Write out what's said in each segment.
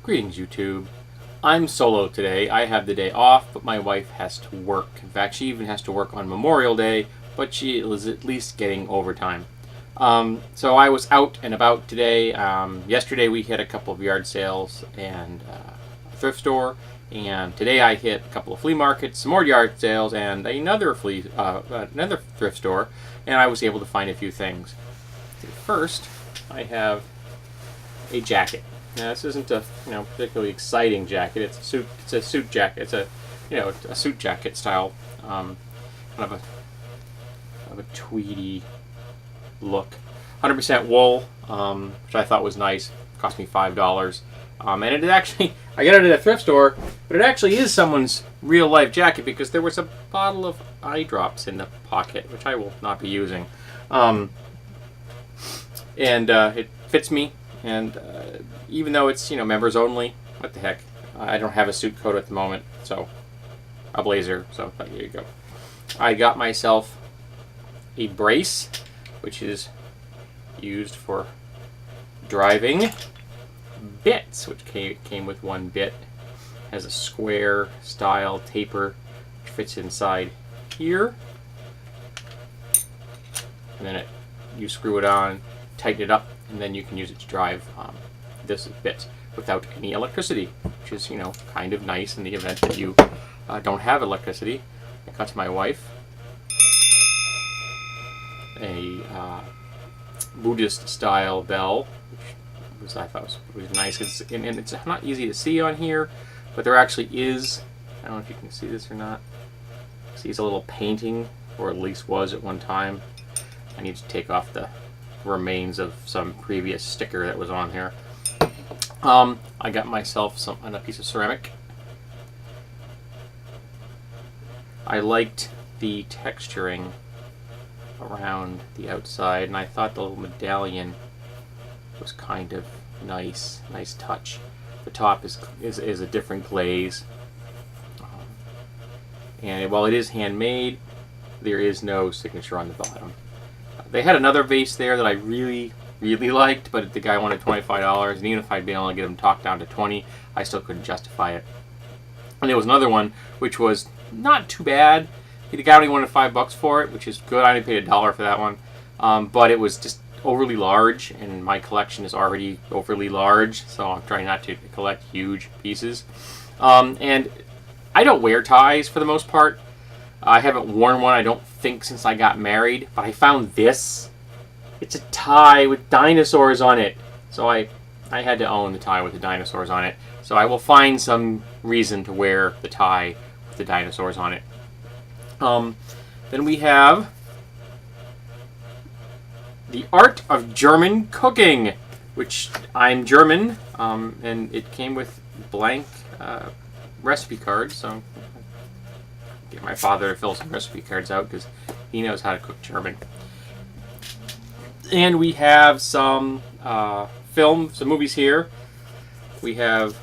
Greetings, YouTube. I'm solo today. I have the day off, but my wife has to work. In fact, she even has to work on Memorial Day, but she is at least getting overtime. So I was out and about today. Yesterday we hit a couple of yard sales and a thrift store, and today I hit a couple of flea markets, some more yard sales, and another thrift store, and I was able to find a few things. First, I have a jacket. Now, this isn't a particularly exciting jacket. It's a suit jacket. It's a suit jacket style, kind of a tweedy look. 100% wool, which I thought was nice. Cost me $5. And it actually, I got it at a thrift store, but it actually is someone's real life jacket because there was a bottle of eye drops in the pocket, which I will not be using. And it fits me. And even though it's members only, what the heck? I don't have a suit coat at the moment, so a blazer. So there you go. I got myself a brace, which is used for driving. Bits, which came with one bit, has a square style taper, which fits inside here, and then you screw it on, tighten it up, and then you can use it to drive this bit without any electricity, which is kind of nice in the event that you don't have electricity. I got to my wife a Buddhist style bell, which I thought was nice. And it's not easy to see on here, but there actually is, I don't know if you can see this or not, see it's a little painting, or at least was at one time. I need to take off the remains of some previous sticker that was on here. I got myself a piece of ceramic. I liked the texturing around the outside, and I thought the little medallion was kind of nice touch. The top is a different glaze, and while it is handmade, there is no signature on the bottom. They had another vase there that I really liked, but the guy wanted $25, and even if I'd been able to get him talked down to $20, I still couldn't justify it. And there was another one which was not too bad. The guy only wanted $5 for it, which is good. I only paid $1 for that one, but it was just overly large, and my collection is already overly large, so I'm trying not to collect huge pieces. And I don't wear ties for the most part. I haven't worn one, I don't think, since I got married, but I found this. It's a tie with dinosaurs on it. So I had to own the tie with the dinosaurs on it. So I will find some reason to wear the tie with the dinosaurs on it. Then we have The Art of German Cooking, which I'm German, and it came with blank recipe cards, so get my father to fill some recipe cards out because he knows how to cook German. And we have some some movies here. We have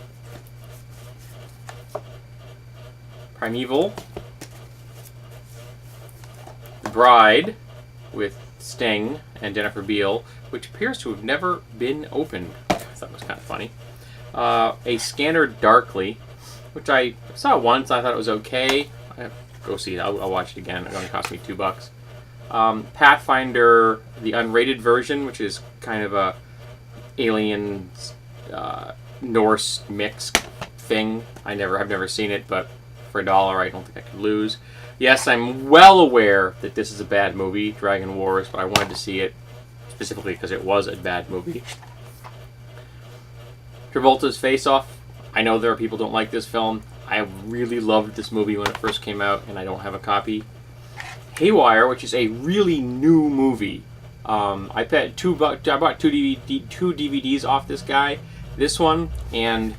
Primeval, The Bride with Sting and Jennifer Beal, which appears to have never been opened. I thought it was kind of funny. A Scanner Darkly, which I saw once. I thought it was okay. Go see it. I'll watch it again. It only cost me $2. Pathfinder, the unrated version, which is kind of a alien Norse mix thing. I've never seen it, but for $1, I don't think I could lose. Yes, I'm well aware that this is a bad movie, Dragon Wars, but I wanted to see it specifically because it was a bad movie. Travolta's Face Off. I know there are people who don't like this film. I really loved this movie when it first came out, and I don't have a copy. Haywire, which is a really new movie. I bought two DVDs off this guy. This one and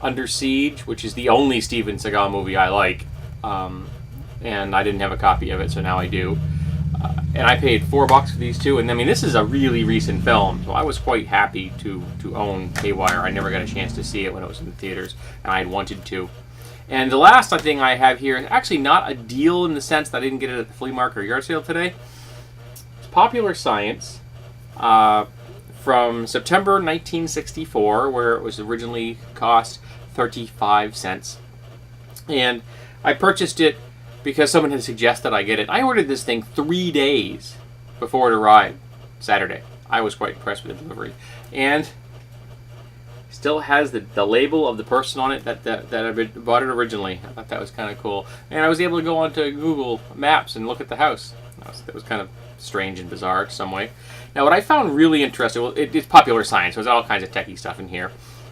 Under Siege, which is the only Steven Seagal movie I like. And I didn't have a copy of it, so now I do. And I paid $4 for these two. And I mean, this is a really recent film, so I was quite happy to own Haywire. I never got a chance to see it when it was in the theaters, and I had wanted to. And the last thing I have here is actually not a deal in the sense that I didn't get it at the flea market or yard sale today. It's Popular Science, from September 1964, where it was originally cost 35 cents. And I purchased it because someone had suggested I get it. I ordered this thing 3 days before it arrived, Saturday. I was quite impressed with the delivery. And still has the label of the person on it that I bought it originally. I thought that was kind of cool. And I was able to go onto Google Maps and look at the house. That was kind of strange and bizarre in some way. Now, what I found really interesting, well, it's Popular Science, so there's all kinds of techie stuff in here.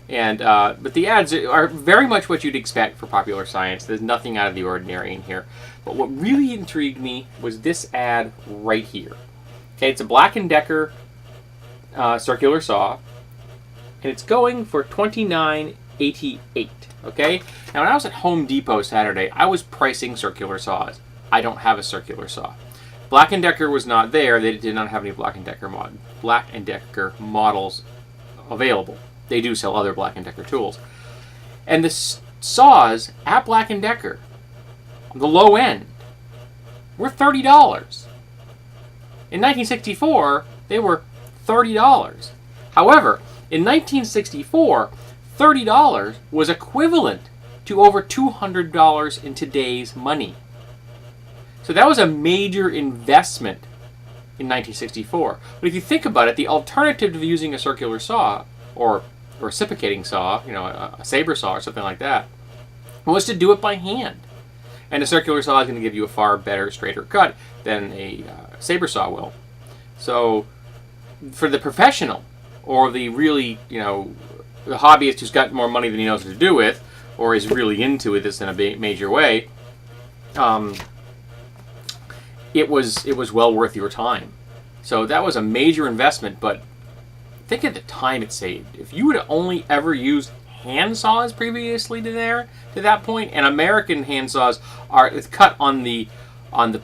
And but the ads are very much what you'd expect for Popular Science. There's nothing out of the ordinary in here. But what really intrigued me was this ad right here. Okay, it's a Black & Decker circular saw, and it's going for $29.88. Okay, now when I was at Home Depot Saturday, I was pricing circular saws. I don't have a circular saw. Black & Decker was not there. They did not have any Black & Decker models available. They do sell other Black & Decker tools. And the saws at Black & Decker, the low end, were $30. In 1964, they were $30. However, in 1964, $30 was equivalent to over $200 in today's money. So that was a major investment in 1964. But if you think about it, the alternative to using a circular saw or a reciprocating saw, a saber saw or something like that, was to do it by hand. And a circular saw is going to give you a far better, straighter cut than a saber saw will. So for the professional or the really, the hobbyist who's got more money than he knows what to do with, or is really into this in a major way, it was well worth your time. So that was a major investment, but think of the time it saved. If you would only ever used hand saws previously to that point, and American hand saws it's cut on the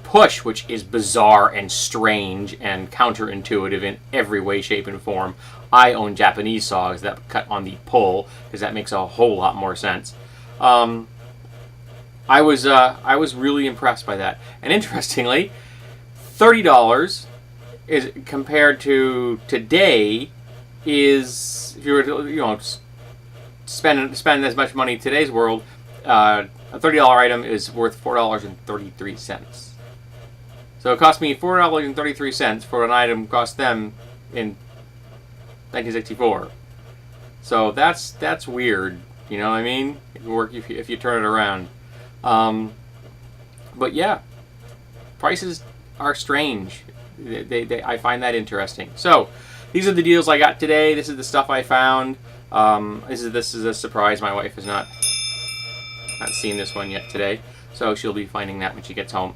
push, which is bizarre and strange and counterintuitive in every way, shape, and form. I own Japanese saws that cut on the pull because that makes a whole lot more sense. I was really impressed by that, and interestingly, $30 is compared to today is, if you were to spend as much money in today's world, a $30 item is worth $4.33. So it cost me $4.33 for an item cost them in 1964. So that's weird. You know what I mean? It would work if you turn it around. But yeah, prices are strange. I find that interesting. So these are the deals I got today. This is the stuff I found. This is a surprise. My wife has not seen this one yet today, so she'll be finding that when she gets home.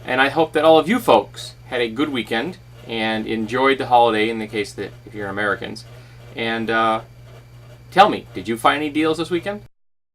And I hope that all of you folks had a good weekend and enjoyed the holiday, in the case that if you're Americans. And tell me, did you find any deals this weekend?